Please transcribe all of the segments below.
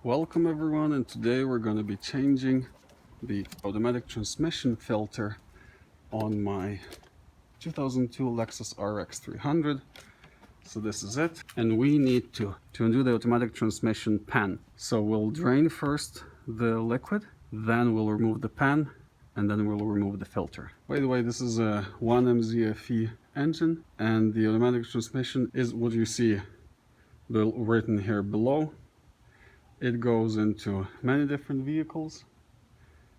Welcome everyone, and today we're going to be changing the automatic transmission filter on my 2002 Lexus RX300. So this is it, and we need to undo the automatic transmission pan. So we'll drain first the liquid, then we'll remove the pan, and then we'll remove the filter. By the way, this is a 1MZFE engine, and the automatic transmission is what you see written here below. It goes into many different vehicles,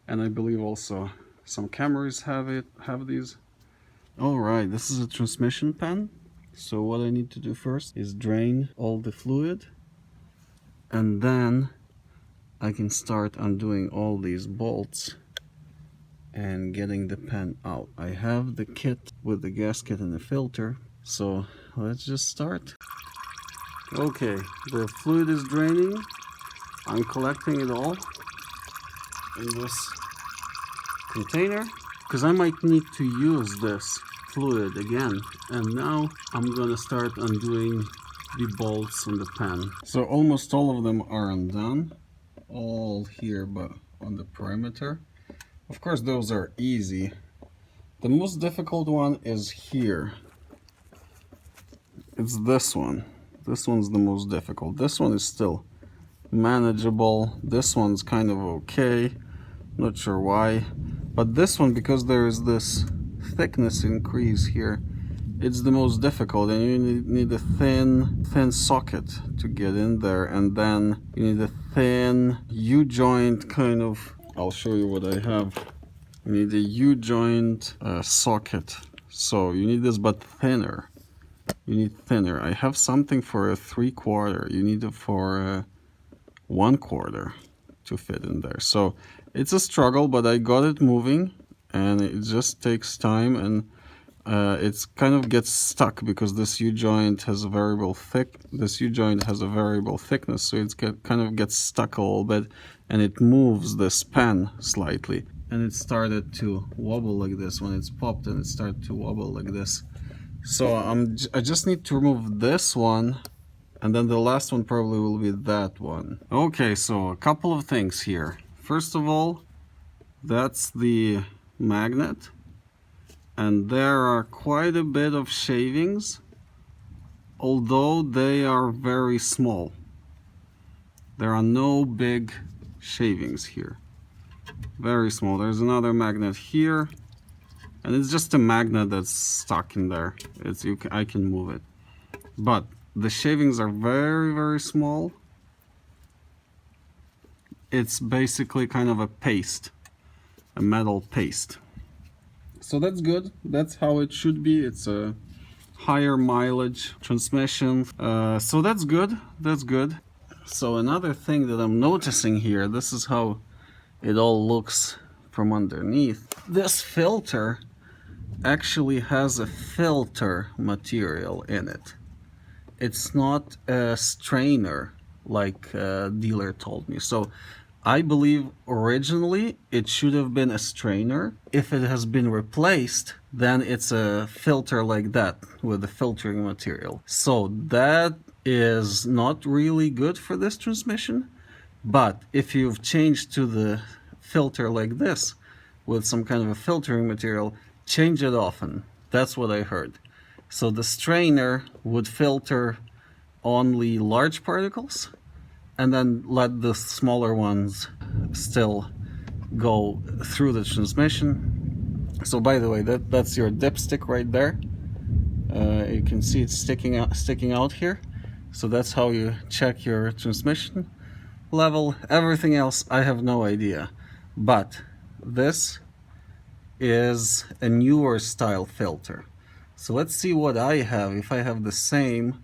and I believe also some Camrys have these. Alright, this is a transmission pan. So what I need to do first is drain all the fluid, and then I can start undoing all these bolts and getting the pan out. I have the kit with the gasket and the filter, so let's just start. Okay, the fluid is draining. I'm collecting it all in this container because I might need to use this fluid again. And now I'm gonna start undoing the bolts on the pan. So almost all of them are undone, all here but on the perimeter. Of course those are easy. The most difficult one is here. It's this one. This one's the most difficult. This one is still manageable. This one's kind of okay, not sure why, but this one, because there is this thickness increase here, it's the most difficult, and you need a thin socket to get in there, and then you need a thin U-joint kind of, I'll show you what I have. You need a U-joint socket, so you need this but thinner. You need thinner. I have something for a 3/4. You need it for a 1/4 to fit in there. So it's a struggle, but I got it moving, and it just takes time, and it's kind of gets stuck because this U-joint has a variable thickness, so it's kind of gets stuck a little bit, and it moves this pan slightly, and it started to wobble like this when it's popped, and it started to wobble like this. So I just need to remove this one, and then the last one probably will be that one. Okay, so a couple of things here. First of all, that's the magnet, and there are quite a bit of shavings, although they are very small. There are no big shavings here. Very small. There's another magnet here, and it's just a magnet that's stuck in there. I can move it, but the shavings are very small. It's basically kind of a paste, a metal paste. So that's good. That's how it should be. It's a higher mileage transmission. So that's good. That's good. So another thing that I'm noticing here, this is how it all looks from underneath. This filter actually has a filter material in it. It's not a strainer like a dealer told me. So I believe originally it should have been a strainer. If it has been replaced, then it's a filter like that with the filtering material. So that is not really good for this transmission. But if you've changed to the filter like this with some kind of a filtering material, change it often. That's what I heard. So the strainer would filter only large particles, and then let the smaller ones still go through the transmission. So by the way, that's your dipstick right there. You can see it's sticking out here. So that's how you check your transmission level. Everything else I have no idea, but this is a newer style filter. So let's see what I have. If I have the same,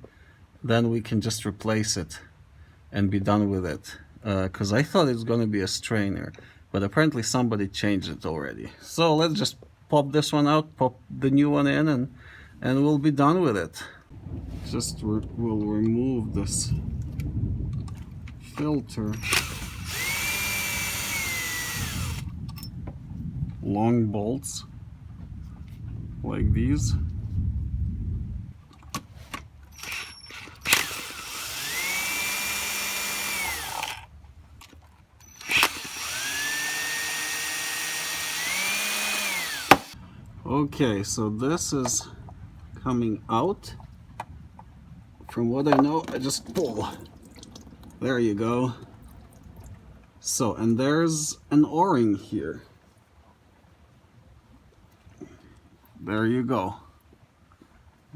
then we can just replace it and be done with it. Because I thought it's going to be a strainer, but apparently somebody changed it already. So let's just pop this one out, pop the new one in, and we'll be done with it. We'll remove this filter. Long bolts like these. Okay, so this is coming out. From what I know, I just pull. There you go. So, and there's an O-ring here. There you go.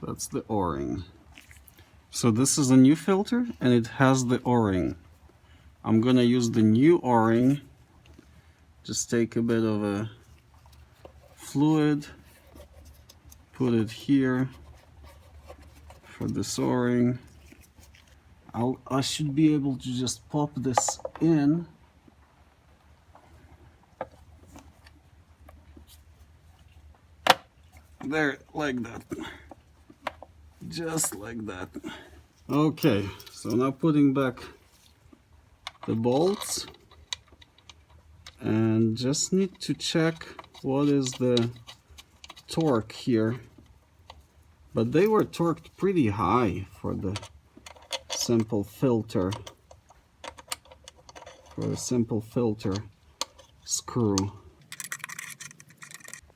That's the O-ring. So this is a new filter and it has the O-ring. I'm gonna use the new O-ring. Just take a bit of a fluid, put it here for this O-ring. I should be able to just pop this in. There, like that. Just like that. Okay, so now putting back the bolts. And just need to check what is the torque here. But they were torqued pretty high for the simple filter. For a simple filter screw.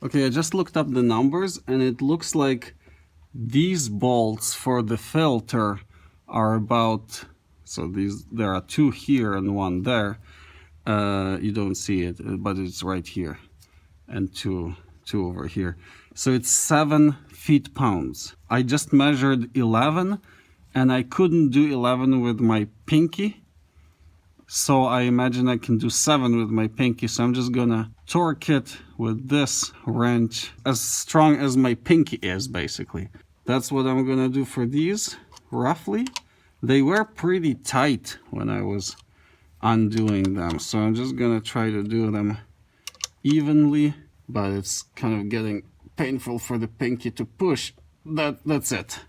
Okay, I just looked up the numbers and it looks like these bolts for the filter are about, so there are 2 here and 1 there. You don't see it, but it's right here, and two over here. So it's 7 feet-pounds. I just measured 11 and I couldn't do 11 with my pinky. So I imagine I can do 7 with my pinky. So I'm just gonna torque it with this wrench as strong as my pinky is, basically. That's what I'm gonna do for these, roughly. They were pretty tight when I was undoing them. So I'm just gonna try to do them evenly, but it's kind of getting painful for the pinky to push. That's it.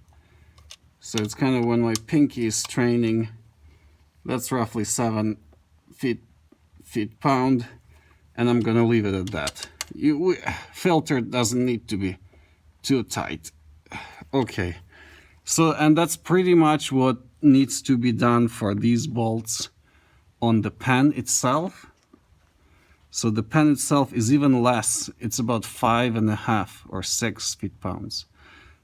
So it's kind of when my pinky is straining. That's roughly 7 feet-pound, and I'm gonna leave it at that. Filter doesn't need to be too tight. Okay, so and that's pretty much what needs to be done for these bolts on the pen itself. So the pen itself is even less. It's about 5.5 or 6 feet-pounds.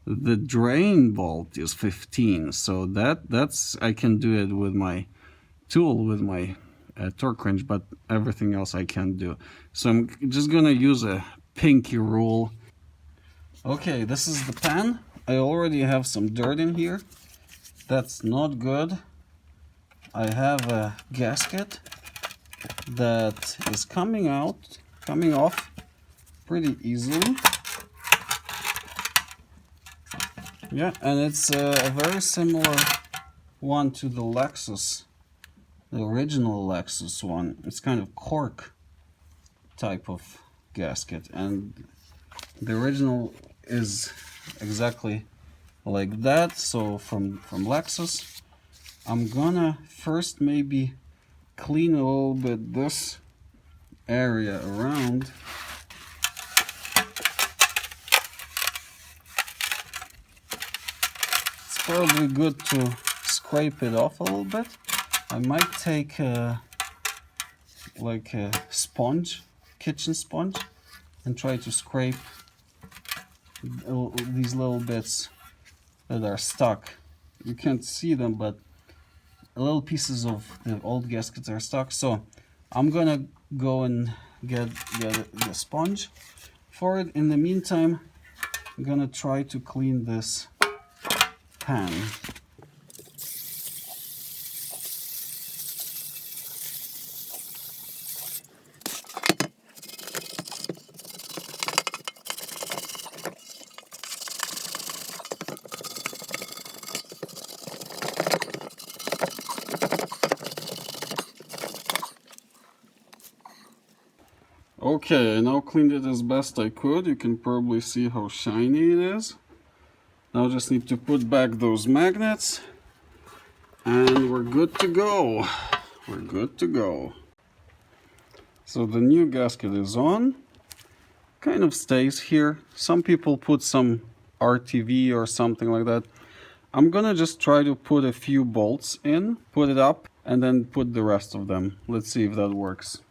The drain bolt is 15, so that's I can do it with my tool, with my torque wrench, but everything else I can't do. So I'm just gonna use a pinky rule. Okay, this is the pen. I already have some dirt in here. That's not good. I have a gasket that is coming off pretty easily. Yeah, and it's a very similar one to the Lexus. The original Lexus one. It's kind of cork type of gasket, and the original is exactly like that. So from Lexus, I'm gonna first maybe clean a little bit this area around. It's probably good to scrape it off a little bit. I might take like a sponge, kitchen sponge, and try to scrape these little bits that are stuck. You can't see them, but little pieces of the old gaskets are stuck. So I'm gonna go and get the sponge for it. In the meantime, I'm gonna try to clean this pan. Okay, I now cleaned it as best I could. You can probably see how shiny it is. Now just need to put back those magnets and we're good to go. We're good to go. So the new gasket is on. Kind of stays here. Some people put some RTV or something like that. I'm gonna just try to put a few bolts in, put it up, and then put the rest of them. Let's see if that works.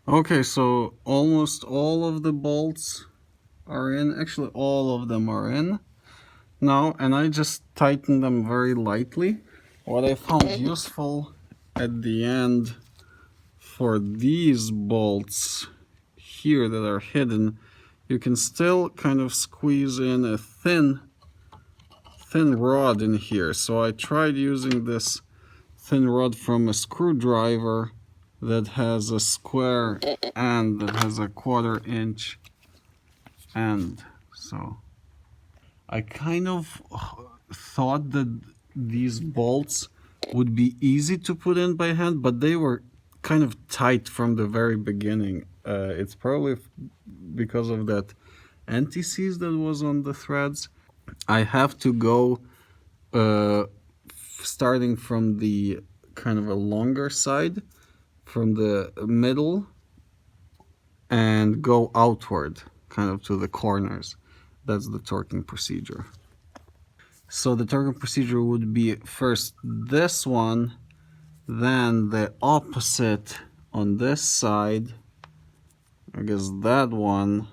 Okay, so almost all of the bolts are in. Actually, all of them are in now, and I just tighten them very lightly. What I found useful at the end for these bolts here that are hidden, you can still kind of squeeze in a thin rod in here. So I tried using this thin rod from a screwdriver that has a square end, that has a 1/4 inch end. So I kind of thought that these bolts would be easy to put in by hand, but they were kind of tight from the very beginning. It's probably because of that anti-seize that was on the threads. I have to go starting from the kind of a longer side, from the middle, and go outward kind of to the corners. That's the torquing procedure. So the torquing procedure would be first this one, then the opposite on this side, I guess that one,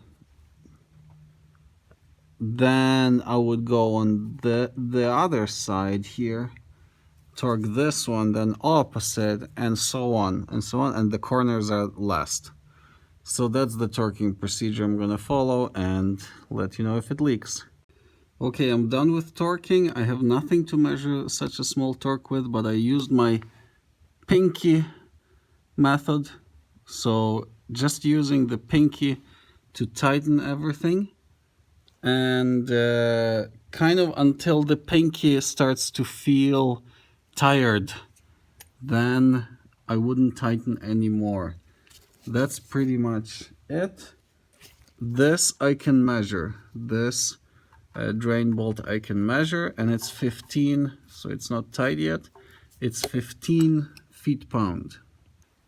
then I would go on the other side here, torque this one, then opposite, and so on and so on, and the corners are last. So that's the torquing procedure I'm gonna follow and let you know if it leaks. Okay, I'm done with torquing. I have nothing to measure such a small torque with, but I used my pinky method. So just using the pinky to tighten everything, and kind of until the pinky starts to feel tired, then I wouldn't tighten anymore. That's pretty much it. This I can measure. This drain bolt I can measure, and it's 15, so it's not tight yet. It's 15 feet-pound.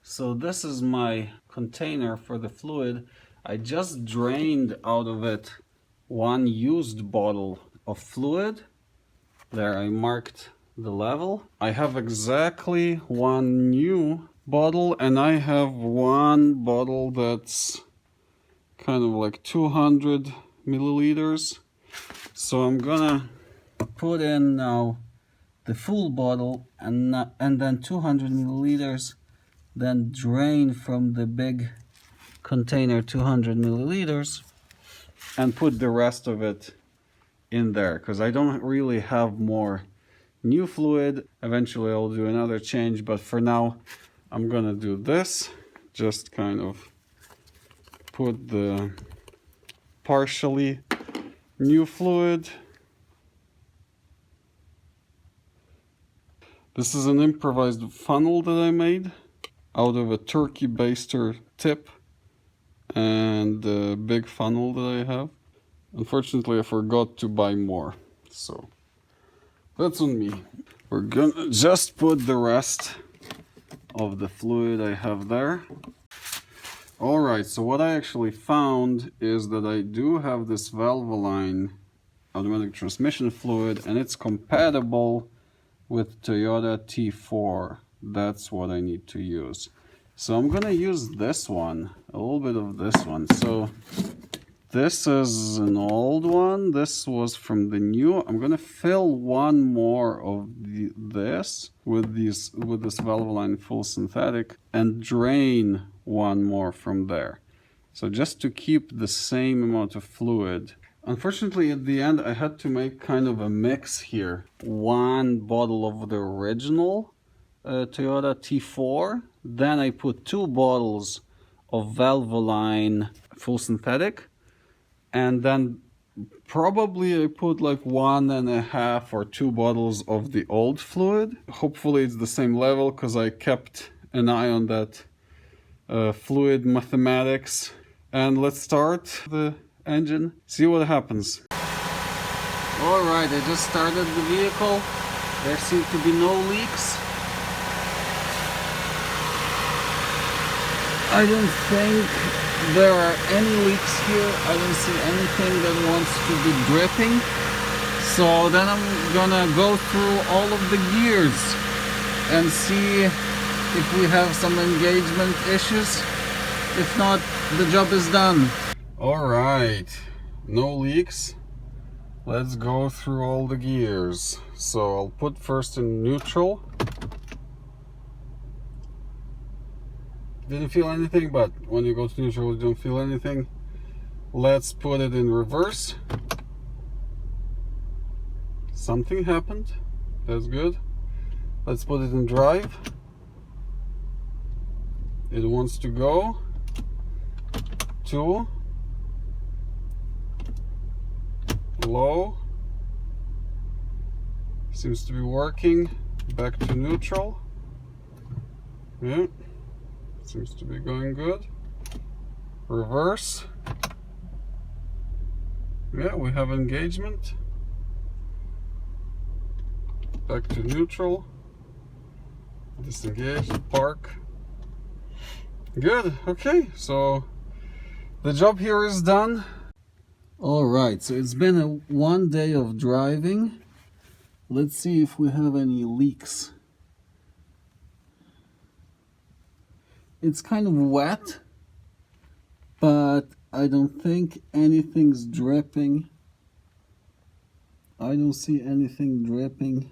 So this is my container for the fluid. I just drained out of it one used bottle of fluid. There, I marked the level. I have exactly one new bottle, and I have one bottle that's kind of like 200 milliliters. So I'm gonna put in now the full bottle, and then 200 milliliters, then drain from the big container 200 milliliters and put the rest of it in there, because I don't really have more new fluid. Eventually I'll do another change, but for now I'm gonna do this. Just kind of put the partially new fluid. This is an improvised funnel that I made out of a turkey baster tip and a big funnel that I have. Unfortunately, I forgot to buy more, so that's on me. We're gonna just put the rest of the fluid I have there. Alright, so what I actually found is that I do have this Valvoline automatic transmission fluid, and it's compatible with Toyota T4. That's what I need to use. So I'm gonna use this one, a little bit of this one. So this is an old one. This was from the new. I'm gonna fill one more of this with this Valvoline full synthetic and drain one more from there. So just to keep the same amount of fluid. Unfortunately, at the end, I had to make kind of a mix here. One bottle of the original Toyota T4. Then I put 2 bottles of Valvoline full synthetic. And then probably I put like 1.5 or 2 bottles of the old fluid. Hopefully it's the same level, because I kept an eye on that fluid mathematics. And let's start the engine, see what happens. Alright, I just started the vehicle. There seem to be no leaks. I don't think there are any leaks here. I don't see anything that wants to be dripping. So then I'm gonna go through all of the gears and see if we have some engagement issues. If not, the job is done. All right, no leaks. Let's go through all the gears. So I'll put first in neutral. Didn't feel anything, but when you go to neutral, you don't feel anything. Let's put it in reverse. Something happened. That's good. Let's put it in drive. It wants to go. 2. Low. Seems to be working. Back to neutral. Yeah. Seems to be going good. Reverse. Yeah, we have engagement. Back to neutral. Disengage, park. Good, okay, so the job here is done. Alright, so it's been one day of driving. Let's see if we have any leaks. It's kind of wet, but I don't think anything's dripping. I don't see anything dripping.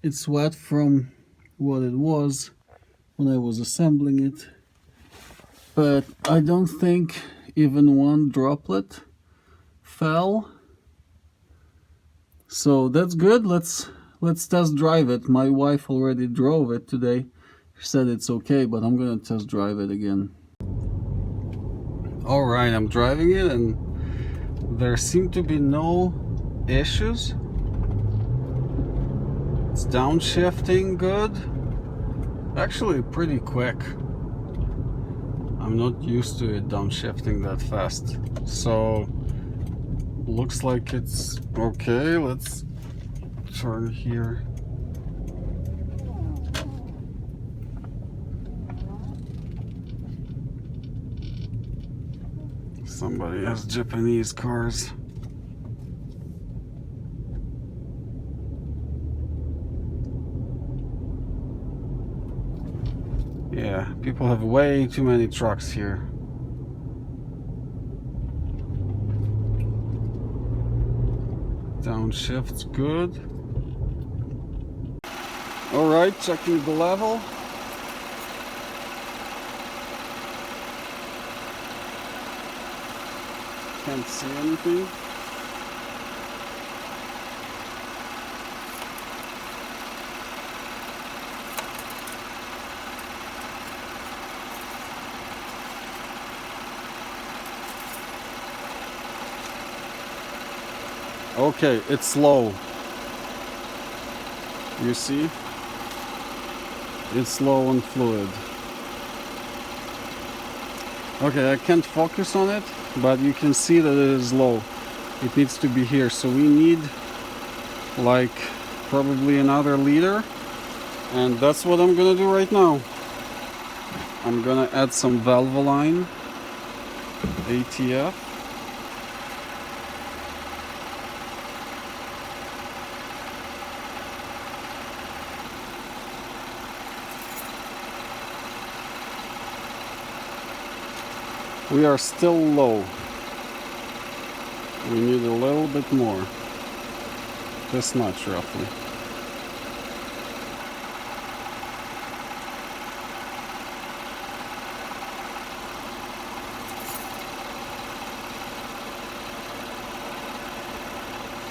It's wet from what it was when I was assembling it, but I don't think even one droplet fell. So that's good. Let's test drive it. My wife already drove it today. She said it's okay, but I'm gonna test drive it again. All right, I'm driving it and there seem to be no issues. It's downshifting good. Actually pretty quick. I'm not used to it downshifting that fast. So looks like it's okay. Let's turn here. Somebody has Japanese cars. Yeah, people have way too many trucks here. Downshift's good. Alright, checking the level. Can't see anything. Okay, it's low. You see? It's low on fluid. Okay, I can't focus on it, but you can see that it is low. It needs to be here, so we need like probably another liter, and that's what I'm gonna do right now. I'm gonna add some Valvoline ATF. We are still low. We need a little bit more. This much roughly.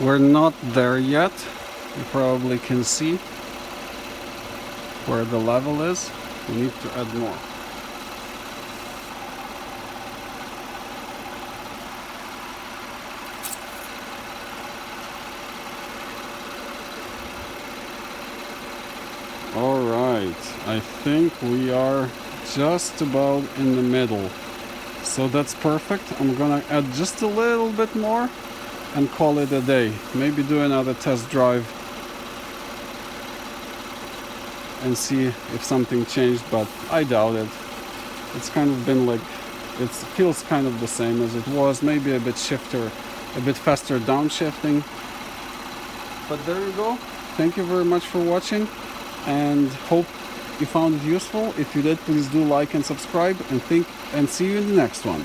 We're not there yet. You probably can see where the level is. We need to add more. Alright, I think we are just about in the middle. So that's perfect. I'm gonna add just a little bit more and call it a day. Maybe do another test drive and see if something changed, but I doubt it. It's kind of been like, it feels kind of the same as it was, maybe a bit faster downshifting. But there you go. Thank you very much for watching, and hope you found it useful. If you did, please do like and subscribe, and see you in the next one.